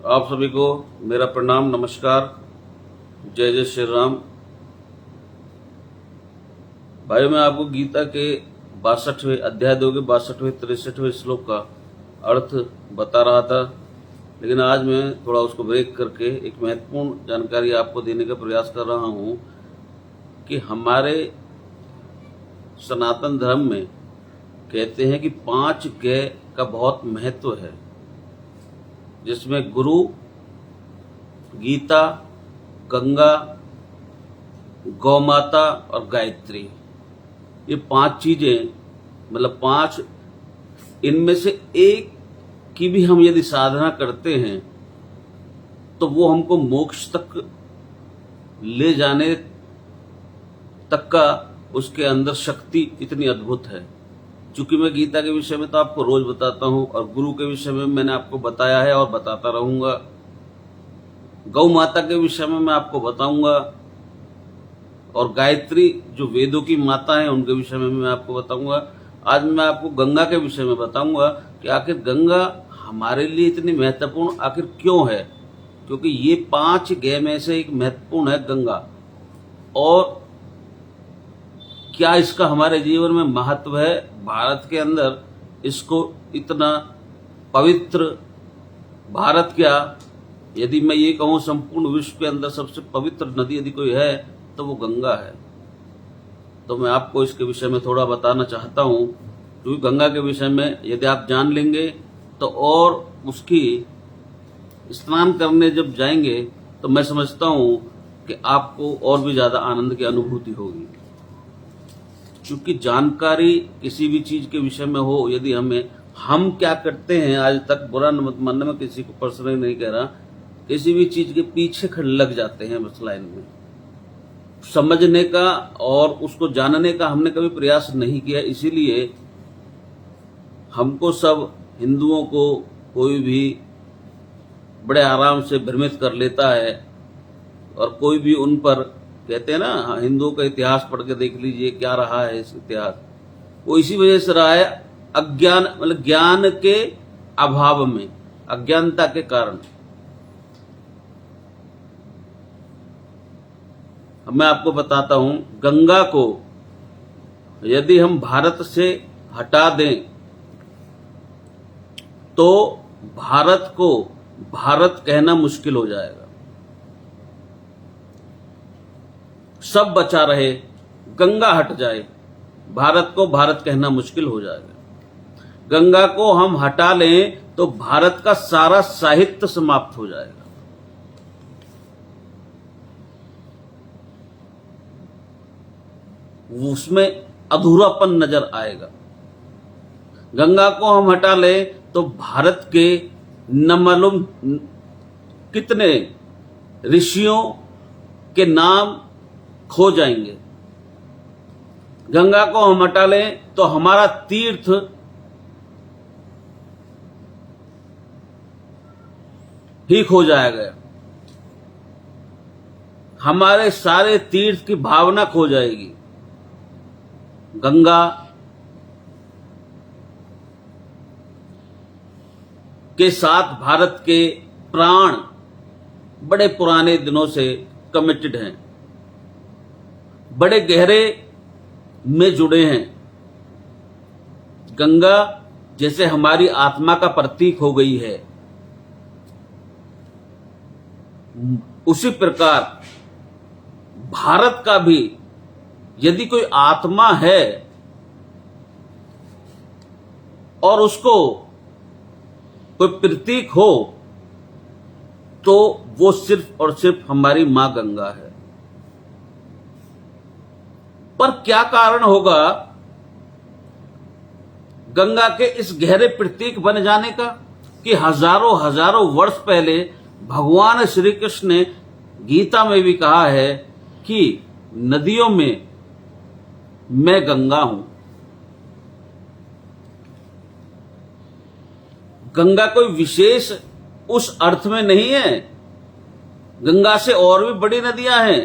आप सभी को मेरा प्रणाम, नमस्कार, जय जय श्री राम। भाई, मैं आपको गीता के 62वें अध्याय 2 के 62वें 63वें श्लोक का अर्थ बता रहा था, लेकिन आज मैं थोड़ा उसको ब्रेक करके एक महत्वपूर्ण जानकारी आपको देने का प्रयास कर रहा हूं कि हमारे सनातन धर्म में कहते हैं कि 5 गय का बहुत महत्व है, जिसमें गुरु, गीता, गंगा, गौमाता और गायत्री, ये 5 चीजें, मतलब 5, इनमें से एक की भी हम यदि साधना करते हैं तो वो हमको मोक्ष तक ले जाने तक का उसके अंदर शक्ति इतनी अद्भुत है। चूंकि मैं गीता के विषय में तो आपको रोज बताता हूं और गुरु के विषय में मैंने आपको बताया है और बताता रहूंगा, गौ माता के विषय में मैं आपको बताऊंगा, और गायत्री जो वेदों की माता है उनके विषय में मैं आपको बताऊंगा। आज मैं आपको गंगा के विषय में बताऊंगा कि आखिर गंगा हमारे लिए इतनी महत्वपूर्ण आखिर क्यों है, क्योंकि ये 5 गय में से एक महत्वपूर्ण है गंगा। और क्या इसका हमारे जीवन में महत्व है? भारत के अंदर इसको इतना पवित्र, भारत क्या, यदि मैं ये कहूं संपूर्ण विश्व के अंदर सबसे पवित्र नदी यदि कोई है तो वो गंगा है। तो मैं आपको इसके विषय में थोड़ा बताना चाहता हूं, क्योंकि गंगा के विषय में यदि आप जान लेंगे तो और उसकी स्नान करने जब जाएंगे तो मैं समझता हूं कि आपको और भी ज्यादा आनंद की अनुभूति होगी। क्योंकि जानकारी किसी भी चीज के विषय में हो, यदि हम क्या करते हैं आज तक, बुरा मत मानना, मैं किसी को पर्सनली नहीं कह रहा, किसी भी चीज के पीछे लग जाते हैं बस लाइन में। समझने का और उसको जानने का हमने कभी प्रयास नहीं किया, इसीलिए हमको सब हिंदुओं को कोई भी बड़े आराम से भ्रमित कर लेता है, और कोई भी उन पर कहते हैं ना, हिंदुओं का इतिहास पढ़ के देख लीजिए क्या रहा है इस इतिहास, वो इसी वजह से रहा है, अज्ञान, मतलब ज्ञान के अभाव में, अज्ञानता के कारण। अब मैं आपको बताता हूं, गंगा को यदि हम भारत से हटा दें तो भारत को भारत कहना मुश्किल हो जाएगा। सब बचा रहे, गंगा हट जाए, भारत को भारत कहना मुश्किल हो जाएगा। गंगा को हम हटा लें तो भारत का सारा साहित्य समाप्त हो जाएगा। उसमें अधूरापन नजर आएगा। गंगा को हम हटा लें तो भारत के न मालूम कितने ऋषियों के नाम खो जाएंगे। गंगा को हम हटा लें तो हमारा तीर्थ ही खो जाएगा, हमारे सारे तीर्थ की भावना खो जाएगी। गंगा के साथ भारत के प्राण बड़े पुराने दिनों से कमिटेड हैं, बड़े गहरे में जुड़े हैं। गंगा जैसे हमारी आत्मा का प्रतीक हो गई है, उसी प्रकार भारत का भी यदि कोई आत्मा है और उसको कोई प्रतीक हो तो वो सिर्फ और सिर्फ हमारी मां गंगा है। पर क्या कारण होगा गंगा के इस गहरे प्रतीक बन जाने का कि हजारों हजारों वर्ष पहले भगवान श्री कृष्ण ने गीता में भी कहा है कि नदियों में मैं गंगा हूं। गंगा कोई विशेष उस अर्थ में नहीं है, गंगा से और भी बड़ी नदियां हैं,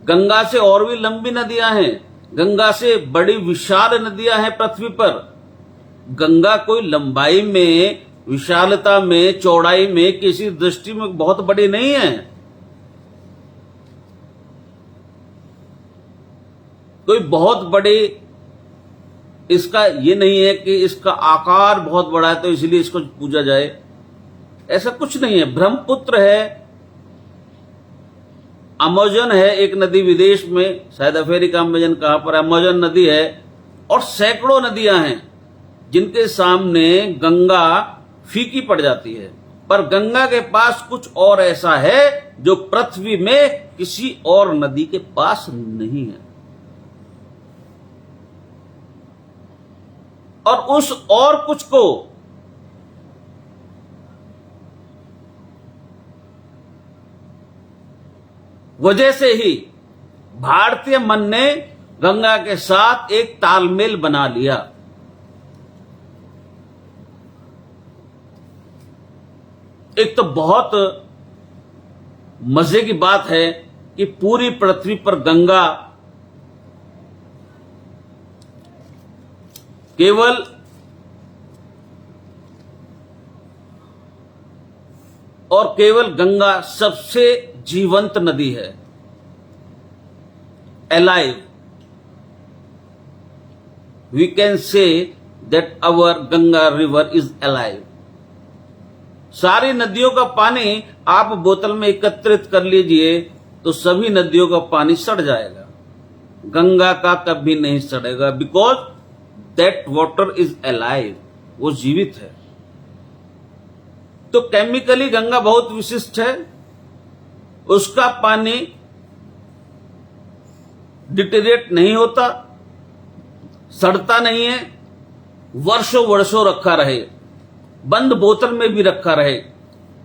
गंगा से और भी लंबी नदियां हैं, गंगा से बड़ी विशाल नदियां हैं पृथ्वी पर। गंगा कोई लंबाई में विशालता में, चौड़ाई में, किसी दृष्टि में बहुत बड़ी नहीं है। कोई बहुत बड़ी इसका ये नहीं है कि इसका आकार बहुत बड़ा है तो इसलिए इसको पूजा जाए, ऐसा कुछ नहीं है। ब्रह्मपुत्र है, अमेज़न है, एक नदी विदेश में, शायद अफ्रीका में कहां पर अमेज़न नदी है, और सैकड़ों नदियां हैं जिनके सामने गंगा फीकी पड़ जाती है। पर गंगा के पास कुछ और ऐसा है जो पृथ्वी में किसी और नदी के पास नहीं है। और उस और कुछ को वजह से ही भारतीय मन ने गंगा के साथ एक तालमेल बना लिया। एक तो बहुत मजे की बात है कि पूरी पृथ्वी पर गंगा केवल और केवल गंगा सबसे जीवंत नदी है, alive. We can say that our Ganga river is alive. सारी नदियों का पानी आप बोतल में एकत्रित कर लीजिए तो सभी नदियों का पानी सड़ जाएगा, गंगा का कभी नहीं सड़ेगा, because that water is alive, वो जीवित है। तो केमिकली गंगा बहुत विशिष्ट है, उसका पानी डिटेरिएट नहीं होता, सड़ता नहीं है, वर्षों वर्षों रखा रहे, बंद बोतल में भी रखा रहे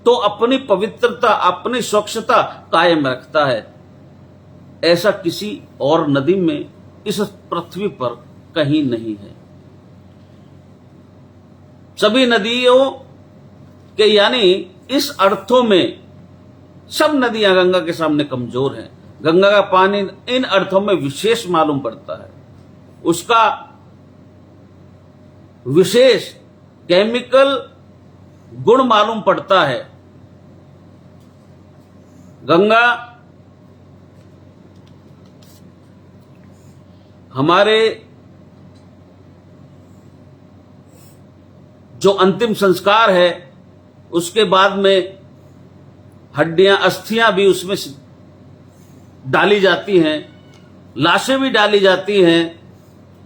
तो अपनी पवित्रता, अपनी स्वच्छता कायम रखता है। ऐसा किसी और नदी में इस पृथ्वी पर कहीं नहीं है। सभी नदियों के यानी इस अर्थों में सब नदियां गंगा के सामने कमजोर हैं। गंगा का पानी इन अर्थों में विशेष मालूम पड़ता है, उसका विशेष केमिकल गुण मालूम पड़ता है। गंगा हमारे जो अंतिम संस्कार है उसके बाद में हड्डियां, अस्थियां भी उसमें डाली जाती हैं, लाशें भी डाली जाती हैं।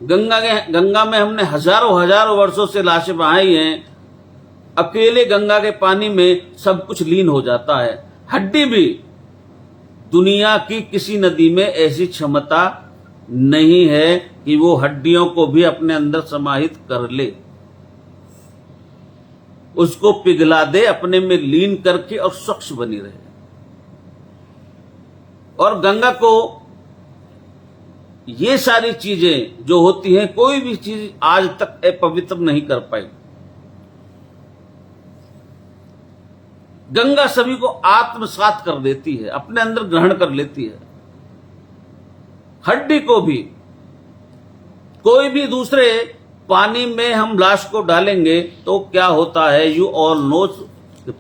गंगा में हमने हजारों हजारों वर्षों से लाशें बहाई हैं। अकेले गंगा के पानी में सब कुछ लीन हो जाता है। हड्डी भी, दुनिया की किसी नदी में ऐसी क्षमता नहीं है कि वो हड्डियों को भी अपने अंदर समाहित कर ले, उसको पिघला दे, अपने में लीन करके और स्वच्छ बनी रहे। और गंगा को ये सारी चीजें जो होती हैं, कोई भी चीज आज तक अपवित्र नहीं कर पाई। गंगा सभी को आत्मसात कर देती है, अपने अंदर ग्रहण कर लेती है। हड्डी को भी, कोई भी दूसरे पानी में हम लाश को डालेंगे तो क्या होता है, यू ऑल नो,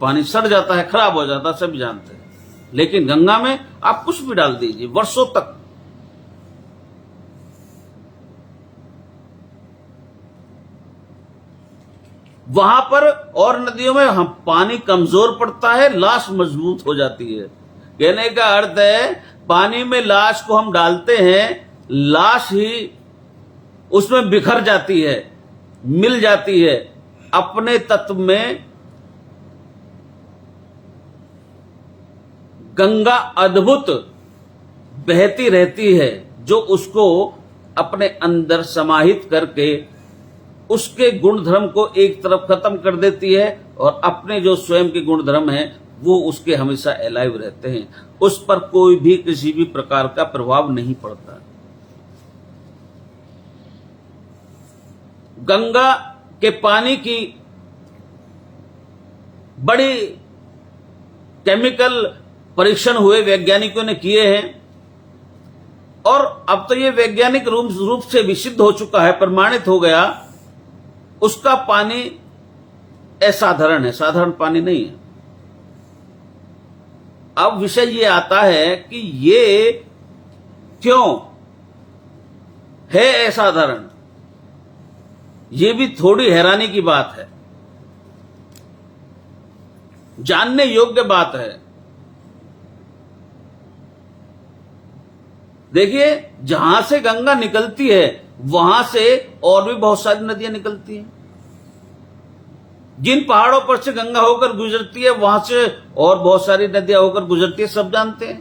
पानी सड़ जाता है, खराब हो जाता है, सभी जानते हैं। लेकिन गंगा में आप कुछ भी डाल दीजिए, वर्षों तक वहां पर, और नदियों में हम पानी कमजोर पड़ता है, लाश मजबूत हो जाती है। कहने का अर्थ है पानी में लाश को हम डालते हैं, लाश ही उसमें बिखर जाती है, मिल जाती है, अपने तत्व में। गंगा अद्भुत बहती रहती है जो उसको अपने अंदर समाहित करके उसके गुणधर्म को एक तरफ खत्म कर देती है और अपने जो स्वयं के गुणधर्म हैं वो उसके हमेशा अलाइव रहते हैं, उस पर कोई भी किसी भी प्रकार का प्रभाव नहीं पड़ता। गंगा के पानी की बड़ी केमिकल परीक्षण हुए, वैज्ञानिकों ने किए हैं, और अब तो ये वैज्ञानिक रूप से भी सिद्ध हो चुका है, प्रमाणित हो गया। उसका पानी असाधारण है, साधारण पानी नहीं है। अब विषय ये आता है कि ये क्यों है असाधारण, ये भी थोड़ी हैरानी की बात है, जानने योग्य बात है। देखिए, जहां से गंगा निकलती है वहां से और भी बहुत सारी नदियां निकलती हैं। जिन पहाड़ों पर से गंगा होकर गुजरती है वहां से और बहुत सारी नदियां होकर गुजरती है, सब जानते हैं।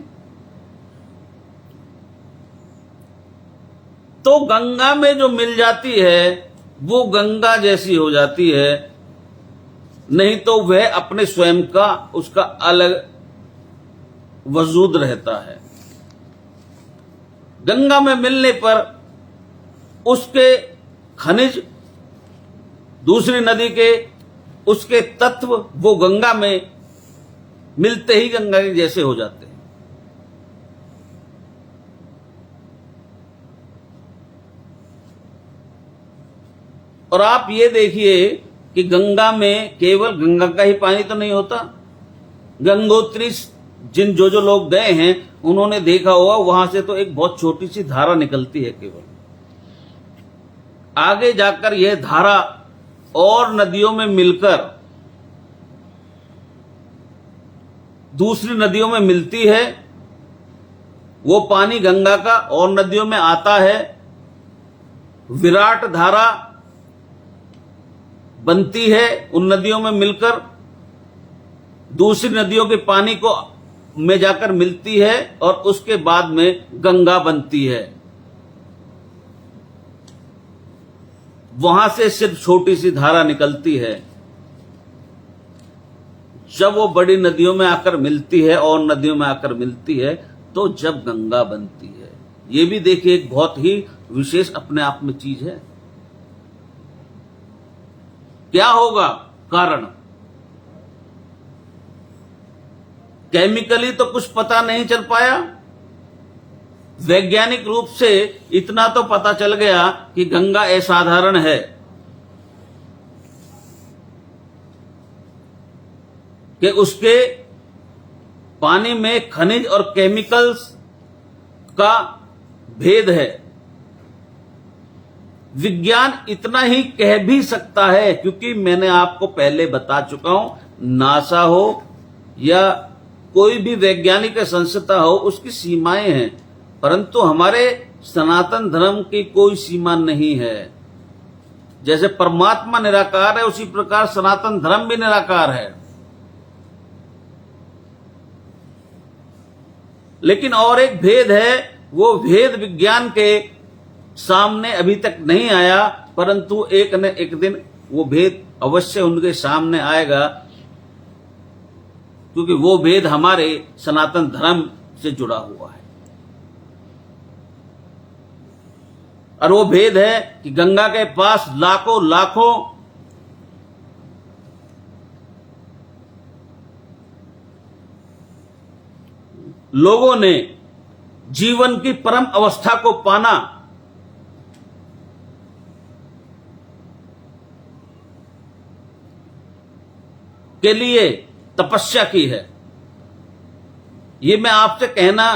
तो गंगा में जो मिल जाती है वो गंगा जैसी हो जाती है, नहीं तो वह अपने स्वयं का उसका अलग वजूद रहता है। गंगा में मिलने पर उसके खनिज दूसरी नदी के उसके तत्व वो गंगा में मिलते ही गंगा के जैसे हो जाते हैं। और आप ये देखिए कि गंगा में केवल गंगा का ही पानी तो नहीं होता। गंगोत्री जो लोग गए हैं उन्होंने देखा होगा, वहां से तो एक बहुत छोटी सी धारा निकलती है केवल। आगे जाकर यह धारा और नदियों में मिलकर दूसरी नदियों में मिलती है। वो पानी गंगा का और नदियों में आता है, विराट धारा बनती है उन नदियों में मिलकर, दूसरी नदियों के पानी को में जाकर मिलती है और उसके बाद में गंगा बनती है। वहां से सिर्फ छोटी सी धारा निकलती है। जब वो बड़ी नदियों में आकर मिलती है और नदियों में आकर मिलती है तो जब गंगा बनती है। ये भी देखिए एक बहुत ही विशेष अपने आप में चीज है। क्या होगा कारण? केमिकली तो कुछ पता नहीं चल पाया, वैज्ञानिक रूप से इतना तो पता चल गया कि गंगा असाधारण है, कि उसके पानी में खनिज और केमिकल्स का भेद है। विज्ञान इतना ही कह भी सकता है, क्योंकि मैंने आपको पहले बता चुका हूं, नासा हो या कोई भी वैज्ञानिक संस्था हो उसकी सीमाएं हैं, परंतु हमारे सनातन धर्म की कोई सीमा नहीं है। जैसे परमात्मा निराकार है उसी प्रकार सनातन धर्म भी निराकार है। लेकिन और एक भेद है, वो भेद विज्ञान के सामने अभी तक नहीं आया, परंतु एक न एक दिन वो भेद अवश्य उनके सामने आएगा, क्योंकि वो भेद हमारे सनातन धर्म से जुड़ा हुआ है। और वो भेद है कि गंगा के पास लाखों लाखों लोगों ने जीवन की परम अवस्था को पाना के लिए तपस्या की है। ये मैं आपसे कहना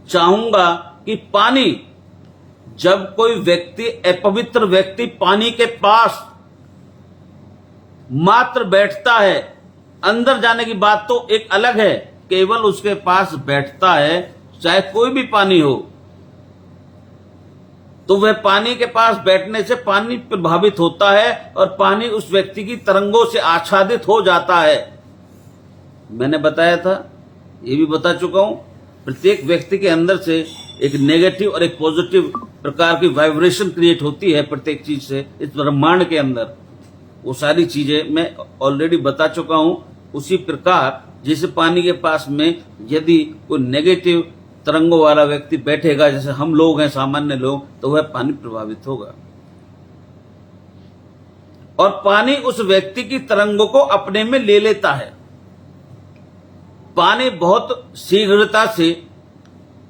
चाहूंगा कि पानी, जब कोई व्यक्ति अपवित्र व्यक्ति पानी के पास मात्र बैठता है, अंदर जाने की बात तो एक अलग है, केवल उसके पास बैठता है, चाहे कोई भी पानी हो, तो वह पानी के पास बैठने से पानी प्रभावित होता है और पानी उस व्यक्ति की तरंगों से आच्छादित हो जाता है। मैंने बताया था, ये भी बता चुका हूं, प्रत्येक व्यक्ति के अंदर से एक नेगेटिव और एक पॉजिटिव प्रकार की वाइब्रेशन क्रिएट होती है प्रत्येक चीज से इस ब्रह्मांड के अंदर। वो सारी चीजें मैं ऑलरेडी बता चुका हूं। उसी प्रकार जैसे पानी के पास में यदि कोई नेगेटिव तरंगों वाला व्यक्ति बैठेगा, जैसे हम लोग हैं सामान्य लोग, तो वह पानी प्रभावित होगा और पानी उस व्यक्ति की तरंगों को अपने में ले लेता है। पानी बहुत शीघ्रता से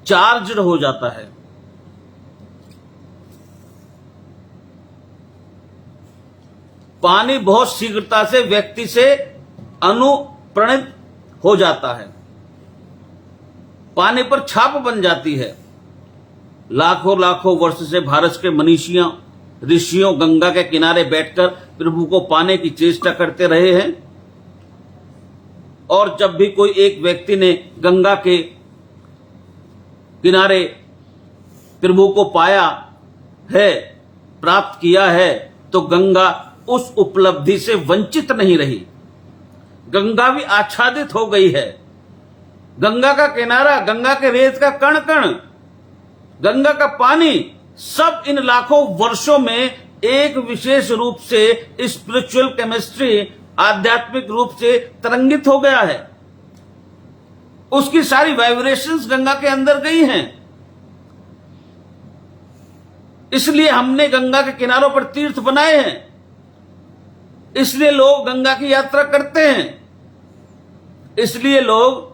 चार्ज हो जाता है। पानी बहुत शीघ्रता से व्यक्ति से अनुप्रणित हो जाता है, पानी पर छाप बन जाती है। लाखों लाखों वर्ष से भारत के मनीषियों ऋषियों गंगा के किनारे बैठकर प्रभु को पाने की चेष्टा करते रहे हैं। और जब भी कोई एक व्यक्ति ने गंगा के किनारे प्रभु को पाया है, प्राप्त किया है, तो गंगा उस उपलब्धि से वंचित नहीं रही। गंगा भी आच्छादित हो गई है। गंगा का किनारा, गंगा के रेत का कण कण, गंगा का पानी, सब इन लाखों वर्षों में एक विशेष रूप से स्पिरिचुअल केमिस्ट्री, आध्यात्मिक रूप से तरंगित हो गया है। उसकी सारी वाइब्रेशंस गंगा के अंदर गई हैं। इसलिए हमने गंगा के किनारों पर तीर्थ बनाए हैं, इसलिए लोग गंगा की यात्रा करते हैं। इसलिए लोग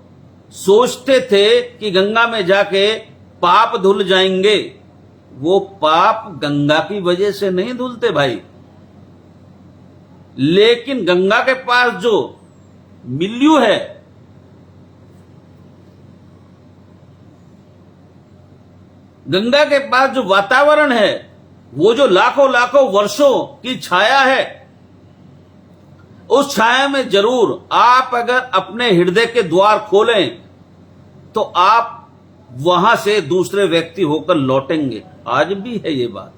सोचते थे कि गंगा में जाके पाप धुल जाएंगे। वो पाप गंगा की वजह से नहीं धुलते भाई, लेकिन गंगा के पास जो मिल्यू है, गंगा के पास जो वातावरण है, वो जो लाखों लाखों वर्षों की छाया है, उस छाया में जरूर आप अगर अपने हृदय के द्वार खोलें तो आप वहां से दूसरे व्यक्ति होकर लौटेंगे। आज भी है ये बात,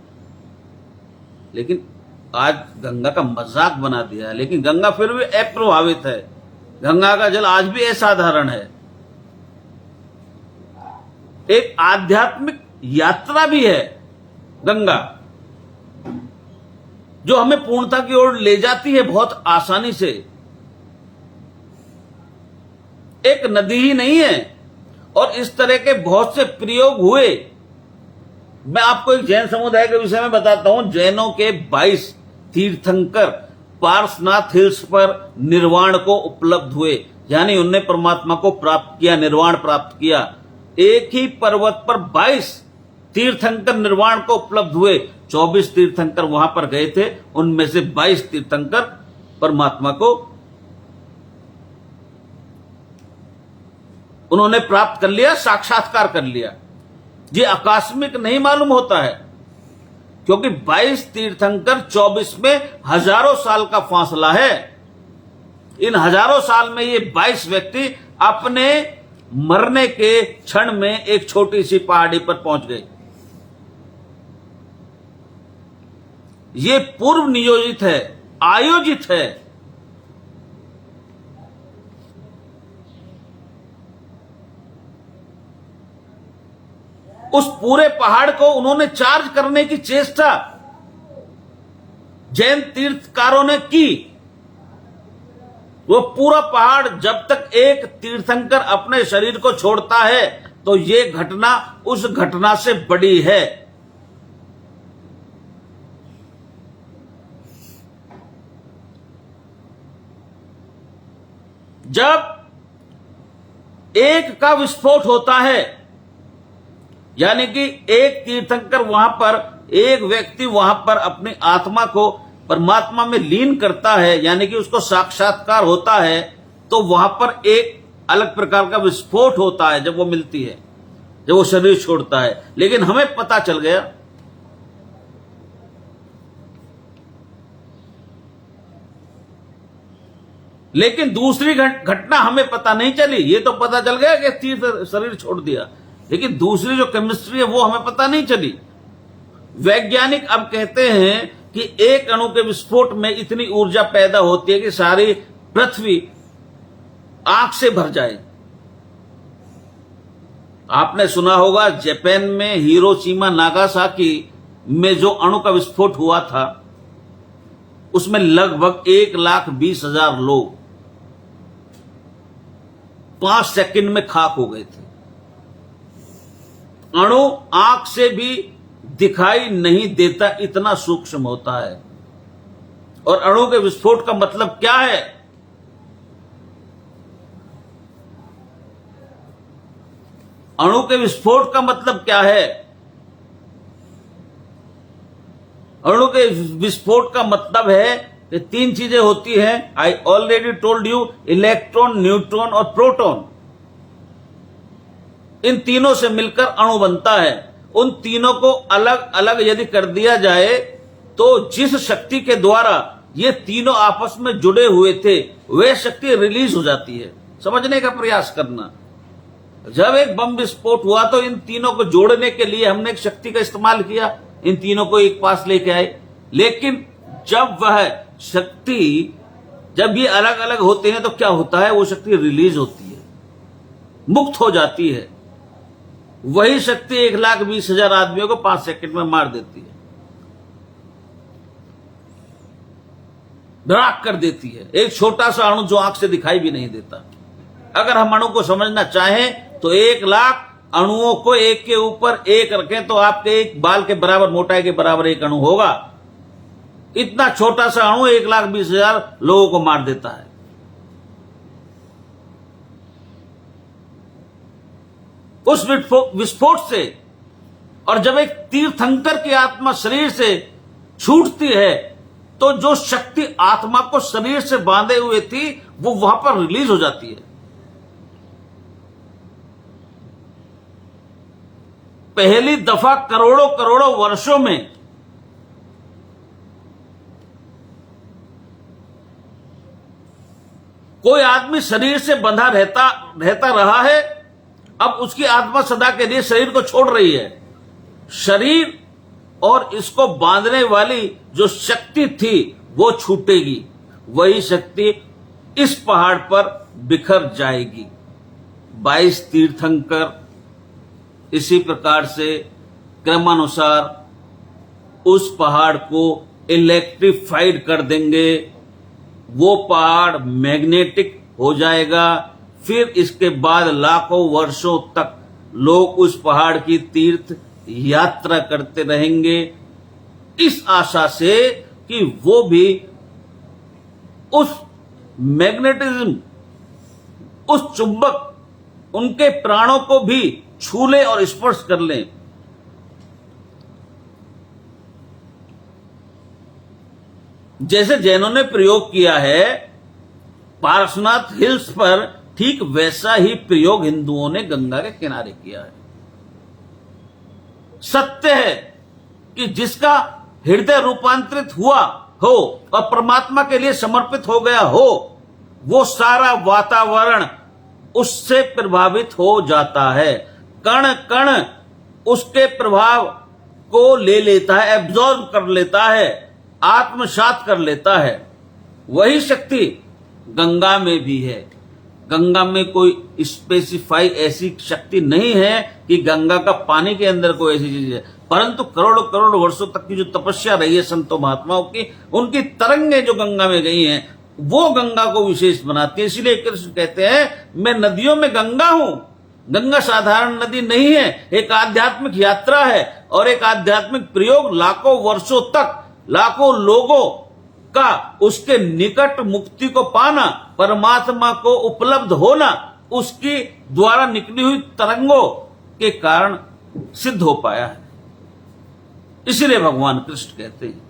लेकिन आज गंगा का मजाक बना दिया है। लेकिन गंगा फिर भी अप्रभावित है। गंगा का जल आज भी असाधारण है। एक आध्यात्मिक यात्रा भी है गंगा, जो हमें पूर्णता की ओर ले जाती है बहुत आसानी से। एक नदी ही नहीं है। और इस तरह के बहुत से प्रयोग हुए। मैं आपको एक जैन समुदाय के विषय में बताता हूं। जैनों के 22 तीर्थंकर पार्श्वनाथ हिल्स पर निर्वाण को उपलब्ध हुए, यानी उनने परमात्मा को प्राप्त किया, निर्वाण प्राप्त किया। एक ही पर्वत पर 22 तीर्थंकर निर्वाण को उपलब्ध हुए। 24 तीर्थंकर वहां पर गए थे, उनमें से 22 तीर्थंकर परमात्मा को उन्होंने प्राप्त कर लिया, साक्षात्कार कर लिया। ये आकस्मिक नहीं मालूम होता है, क्योंकि 22 तीर्थंकर 24 में हजारों साल का फासला है। इन हजारों साल में ये 22 व्यक्ति अपने मरने के क्षण में एक छोटी सी पहाड़ी पर पहुंच गए। ये पूर्व नियोजित है, आयोजित है। उस पूरे पहाड़ को उन्होंने चार्ज करने की चेष्टा जैन तीर्थकारों ने की। वो पूरा पहाड़, जब तक एक तीर्थंकर अपने शरीर को छोड़ता है तो ये घटना उस घटना से बड़ी है। जब एक का विस्फोट होता है, यानी कि एक तीर्थंकर वहां पर, एक व्यक्ति वहां पर अपनी आत्मा को परमात्मा में लीन करता है, यानी कि उसको साक्षात्कार होता है, तो वहां पर एक अलग प्रकार का विस्फोट होता है जब वो मिलती है, जब वो शरीर छोड़ता है। लेकिन हमें पता चल गया लेकिन दूसरी घटना हमें पता नहीं चली। ये तो पता चल गया कि तीर्थ शरीर छोड़ दिया, लेकिन दूसरी जो केमिस्ट्री है वो हमें पता नहीं चली। वैज्ञानिक अब कहते हैं कि एक अणु के विस्फोट में इतनी ऊर्जा पैदा होती है कि सारी पृथ्वी आग से भर जाए। आपने सुना होगा जापान में हिरोशिमा नागासाकी में जो अणु का विस्फोट हुआ था, उसमें लगभग 1,20,000 लोग 5 सेकंड में खाक हो गए थे। अणु आंख से भी दिखाई नहीं देता, इतना सूक्ष्म होता है। और अणु के विस्फोट का मतलब क्या है? अणु के विस्फोट का मतलब क्या है? अणु के विस्फोट का मतलब है कि 3 चीजें होती हैं। I already told you, electron, neutron और प्रोटॉन। इन तीनों से मिलकर अणु बनता है। उन तीनों को अलग अलग यदि कर दिया जाए तो जिस शक्ति के द्वारा ये तीनों आपस में जुड़े हुए थे वह शक्ति रिलीज हो जाती है। समझने का प्रयास करना। जब एक बम विस्फोट हुआ तो इन तीनों को जोड़ने के लिए हमने एक शक्ति का इस्तेमाल किया, इन तीनों को एक पास लेके आए। लेकिन जब वह शक्ति, जब ये अलग अलग होते हैं तो क्या होता है, वो शक्ति रिलीज होती है, मुक्त हो जाती है। वही शक्ति 1,20,000 आदमियों को 5 सेकंड में मार देती है, भड़ाक कर देती है। एक छोटा सा अणु जो आंख से दिखाई भी नहीं देता। अगर हम अणु को समझना चाहें तो 1,00,000 अणुओं को एक के ऊपर एक रखें तो आपके एक बाल के बराबर मोटाई के बराबर एक अणु होगा। इतना छोटा सा अणु 1,20,000 लोगों को मार देता है। उस विस्फोट से, और जब एक तीर्थंकर की आत्मा शरीर से छूटती है तो जो शक्ति आत्मा को शरीर से बांधे हुए थी वो वहां पर रिलीज हो जाती है। पहली दफा करोड़ों करोड़ों वर्षों में कोई आदमी शरीर से बंधा रहता रहा है। अब उसकी आत्मा सदा के लिए शरीर को छोड़ रही है। शरीर और इसको बांधने वाली जो शक्ति थी वो छूटेगी। वही शक्ति इस पहाड़ पर बिखर जाएगी। 22 तीर्थंकर इसी प्रकार से क्रमानुसार उस पहाड़ को इलेक्ट्रिफाइड कर देंगे। वो पहाड़ मैग्नेटिक हो जाएगा। फिर इसके बाद लाखों वर्षों तक लोग उस पहाड़ की तीर्थ यात्रा करते रहेंगे, इस आशा से कि वो भी उस मैग्नेटिज्म, उस चुंबक, उनके प्राणों को भी छू ले और स्पर्श कर लें। जैसे जैनों ने प्रयोग किया है पार्श्वनाथ हिल्स पर, ठीक वैसा ही प्रयोग हिंदुओं ने गंगा के किनारे किया है। सत्य है कि जिसका हृदय रूपांतरित हुआ हो और परमात्मा के लिए समर्पित हो गया हो, वो सारा वातावरण उससे प्रभावित हो जाता है। कण कण उसके प्रभाव को ले लेता है, एब्जॉर्ब कर लेता है, आत्मसात कर लेता है। वही शक्ति गंगा में भी है। गंगा में कोई स्पेसिफाई ऐसी शक्ति नहीं है कि गंगा का पानी के अंदर कोई ऐसी चीज है, परंतु करोड़ों करोड़ वर्षों तक की जो तपस्या रही है संतों महात्माओं की, उनकी तरंगें जो गंगा में गई हैं वो गंगा को विशेष बनाती है। इसीलिए कृष्ण कहते हैं मैं नदियों में गंगा हूं। गंगा साधारण नदी नहीं है, एक आध्यात्मिक यात्रा है और एक आध्यात्मिक प्रयोग। लाखों वर्षों तक लाखों लोगों का उसके निकट मुक्ति को पाना, परमात्मा को उपलब्ध होना, उसकी द्वारा निकली हुई तरंगों के कारण सिद्ध हो पाया है। इसलिए भगवान कृष्ण कहते हैं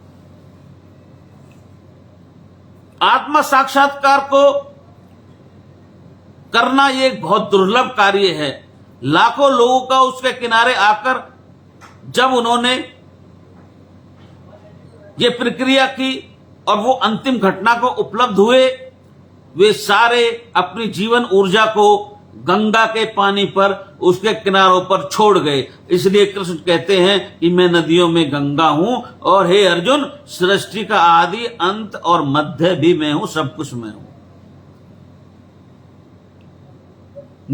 आत्मा साक्षात्कार को करना ये एक बहुत दुर्लभ कार्य है। लाखों लोगों का उसके किनारे आकर जब उन्होंने ये प्रक्रिया की और वो अंतिम घटना को उपलब्ध हुए, वे सारे अपनी जीवन ऊर्जा को गंगा के पानी पर, उसके किनारों पर छोड़ गए। इसलिए कृष्ण कहते हैं कि मैं नदियों में गंगा हूं और हे अर्जुन, सृष्टि का आदि अंत और मध्य भी मैं हूं, सब कुछ मैं हूं।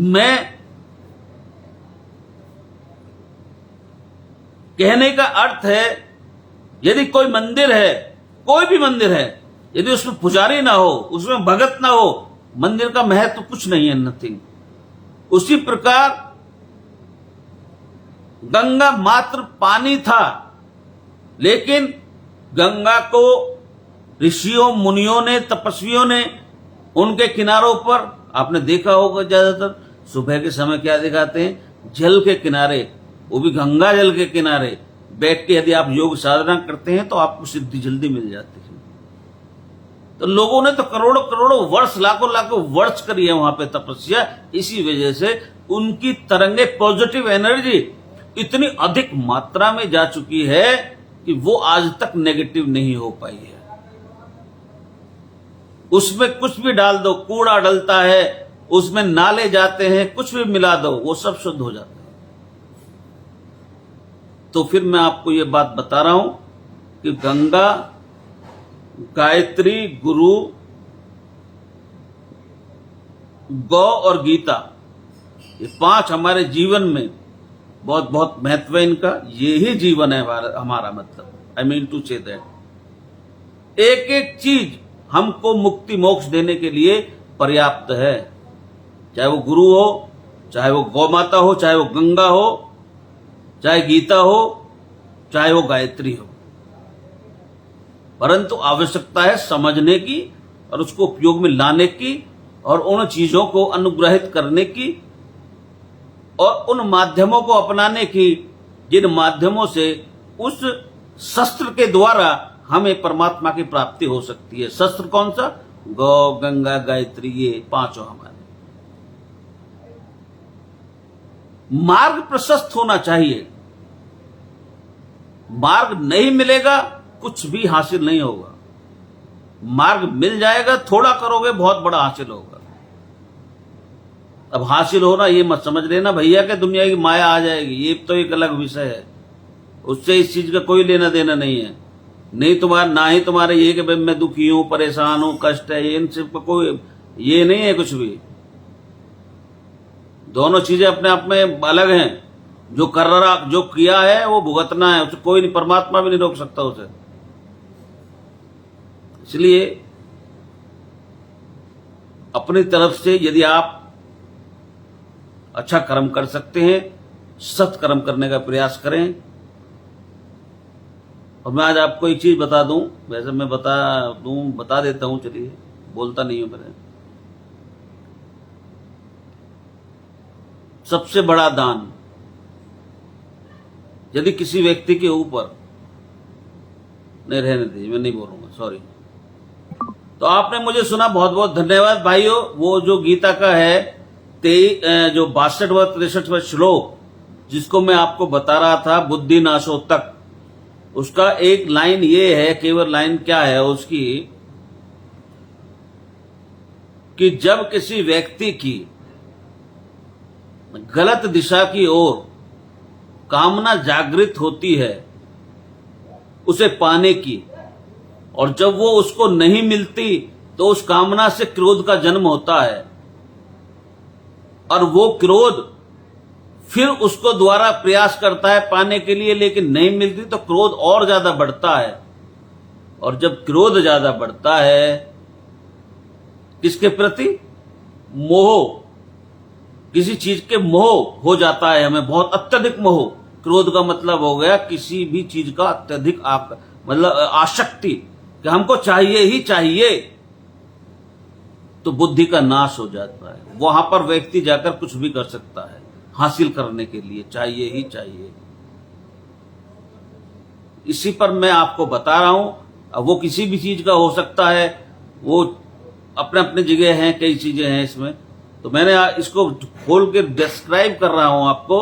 मैं कहने का अर्थ है यदि कोई मंदिर है, कोई भी मंदिर है, यदि उसमें पुजारी ना हो, उसमें भगत ना हो, मंदिर का महत्व कुछ नहीं है, नथिंग। उसी प्रकार गंगा मात्र पानी था, लेकिन गंगा को ऋषियों, मुनियों ने, तपस्वियों ने उनके किनारों पर, आपने देखा होगा ज्यादातर सुबह के समय क्या दिखाते हैं, जल के किनारे, वो भी गंगा जल के किनारे बैठ के यदि आप योग साधना करते हैं तो आपको सिद्धि जल्दी मिल जाती है। तो लोगों ने तो करोड़ों करोड़ों वर्ष, लाखों लाखों वर्ष करी है वहां पे तपस्या। इसी वजह से उनकी तरंगे, पॉजिटिव एनर्जी इतनी अधिक मात्रा में जा चुकी है कि वो आज तक नेगेटिव नहीं हो पाई है। उसमें कुछ भी डाल दो, कूड़ा डलता है, उसमें नाले जाते हैं, कुछ भी मिला दो, वो सब शुद्ध हो जाता है। तो फिर मैं आपको ये बात बता रहा हूं कि गंगा, गायत्री, गुरु, गौ और गीता, ये 5 हमारे जीवन में बहुत बहुत महत्व है इनका। ये ही जीवन है हमारा, मतलब I mean to say that एक एक चीज हमको मुक्ति मोक्ष देने के लिए पर्याप्त है। चाहे वो गुरु हो, चाहे वो गौ माता हो, चाहे वो गंगा हो, चाहे गीता हो, चाहे वो गायत्री हो, परंतु आवश्यकता है समझने की और उसको उपयोग में लाने की और उन चीजों को अनुग्रहित करने की और उन माध्यमों को अपनाने की जिन माध्यमों से उस शस्त्र के द्वारा हमें परमात्मा की प्राप्ति हो सकती है। शस्त्र कौन सा? गौ, गंगा, गायत्री, ये 5 हमारे। मार्ग प्रशस्त होना चाहिए। मार्ग नहीं मिलेगा, कुछ भी हासिल नहीं होगा। मार्ग मिल जाएगा, थोड़ा करोगे बहुत बड़ा हासिल होगा। अब हासिल होना ये मत समझ लेना भैया कि दुनिया की माया आ जाएगी, ये तो एक अलग विषय है, उससे इस चीज का कोई लेना देना नहीं है। ना ही तुम्हारे ये कि भाई मैं दुखी हूं, परेशान हूं, कष्ट है, इन सब का कोई ये नहीं है कुछ भी। दोनों चीजें अपने आप में अलग हैं। जो कर रहा, जो किया है वो भुगतना है, उसे कोई नहीं, परमात्मा भी नहीं रोक सकता उसे। इसलिए अपनी तरफ से यदि आप अच्छा कर्म कर सकते हैं, सत्कर्म करने का प्रयास करें। और मैं आज आपको एक चीज बता दूं, वैसे मैं बता देता हूं, चलिए, बोलता नहीं हूं मैंने। सबसे बड़ा दान यदि किसी व्यक्ति के ऊपर, नहीं रहने दीजिए, मैं नहीं बोलूंगा, सॉरी। तो आपने मुझे सुना, बहुत बहुत धन्यवाद भाइयों। वो जो गीता का है जो 62वां 63वां श्लोक जिसको मैं आपको बता रहा था, बुद्धि नाशो तक, उसका एक लाइन ये है, केवल लाइन क्या है उसकी, कि जब किसी व्यक्ति की गलत दिशा की ओर कामना जागृत होती है उसे पाने की, और जब वो उसको नहीं मिलती तो उस कामना से क्रोध का जन्म होता है, और वो क्रोध फिर उसको द्वारा प्रयास करता है पाने के लिए, लेकिन नहीं मिलती तो क्रोध और ज्यादा बढ़ता है। और जब क्रोध ज्यादा बढ़ता है किसके प्रति? मोह, किसी चीज के मोह हो जाता है हमें, बहुत अत्यधिक मोह। क्रोध का मतलब हो गया किसी भी चीज का अत्यधिक मतलब आसक्ति, कि हमको चाहिए ही चाहिए, तो बुद्धि का नाश हो जाता है। वहां पर व्यक्ति जाकर कुछ भी कर सकता है हासिल करने के लिए, चाहिए ही चाहिए। इसी पर मैं आपको बता रहा हूं। अब वो किसी भी चीज का हो सकता है, वो अपने अपने जगह हैं, कई चीजें हैं इसमें। तो मैंने इसको खोल के डिस्क्राइब कर रहा हूं आपको।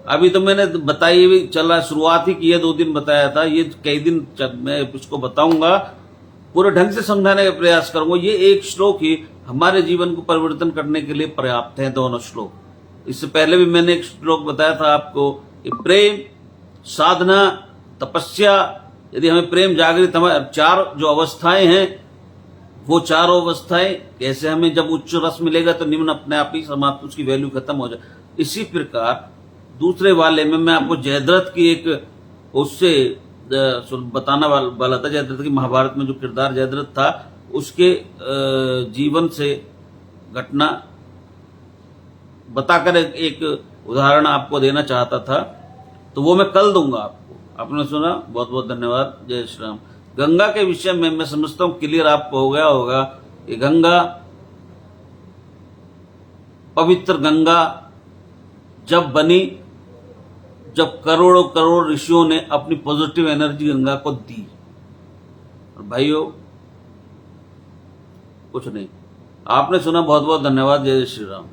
अभी तो मैंने बताई भी चल रहा, शुरुआत ही की है, 2 दिन बताया था, ये कई दिन मैं इसको बताऊंगा, पूरे ढंग से समझाने का प्रयास करूंगा। ये एक श्लोक ही हमारे जीवन को परिवर्तन करने के लिए पर्याप्त है, दोनों श्लोक। इससे पहले भी मैंने एक श्लोक बताया था आपको कि प्रेम, साधना, तपस्या, यदि हमें प्रेम जागृत, हमारे 4 जो अवस्थाएं हैं, वो 4 अवस्थाएं कैसे हमें, जब उच्च रस मिलेगा तो निम्न अपने आप ही समाप्त, उसकी वैल्यू खत्म हो जाए। इसी प्रकार दूसरे वाले में मैं आपको जयद्रथ की एक उससे बताना वाला था। जयद्रथ की महाभारत में जो किरदार जयद्रथ था, उसके जीवन से घटना बताकर एक उदाहरण आपको देना चाहता था, तो वो मैं कल दूंगा आपको। आपने सुना, बहुत बहुत धन्यवाद। जय श्री राम। गंगा के विषय में मैं समझता हूं क्लियर आपको हो गया होगा कि गंगा, पवित्र गंगा जब बनी, जब करोड़ों करोड़ ऋषियों ने अपनी पॉजिटिव एनर्जी गंगा को दी। और भाइयों, कुछ नहीं। आपने सुना, बहुत बहुत धन्यवाद। जय श्री राम।